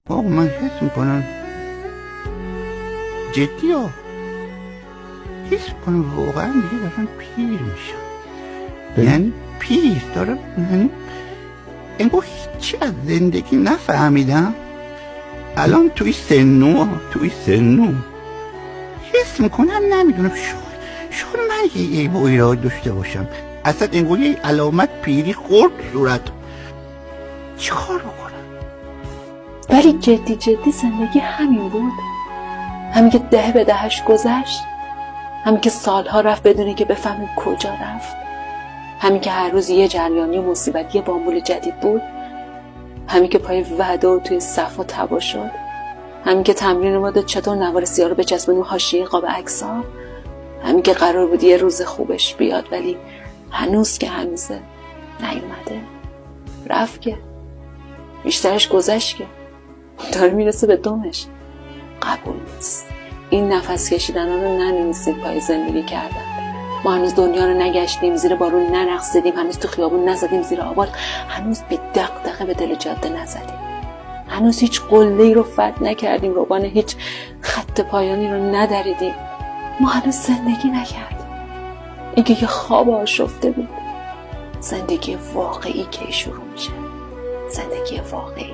بابا من حس میکنم جدی ها، حس میکنم واقعا دیگه دارم پیر میشم. یعنی پیر دارم، یعنی انگار هیچی از زندگی نفهمیدم. الان توی سنو حس میکنم نمیدونم، شاید من یه با ایراد داشته باشم. اصلا انگار یه علامت پیری خورد صورت. چی کار بکنم؟ ولی جدی زندگی همین بود، همین که ده به دهش گذشت، همین که سالها رفت بدونی که بفهمیم کجا رفت، همین که هر روز یه جریانی و مصیبت، یه بامبول جدید بود، همین که پای وعده و توی صفا تبا شد، همین که تمرین ما داد چطور نوار سیاه رو بچسبونیم حاشیه قاب عکس‌ها، همین که قرار بود یه روز خوبش بیاد ولی هنوز که هنوزه نیومده، رفت که بیشترش گذشت که داره میرسه به دومش. قبول نیست این نفس کشیدن رو ننویسیم پای زندگی کردن. ما هنوز دنیا رو نگشتیم، زیر بارون نرقصیدیم، هنوز تو خیابون نزدیم زیر آباد، هنوز بی دغدغه به دل جاده نزدیم، هنوز هیچ قله‌ای رو فتح نکردیم، روبان هیچ خط پایانی رو ندریدیم. ما هنوز زندگی نکردیم. این که یه خواب آشفته بود. زندگی واقعی که شروع میشه، زندگی واقعی.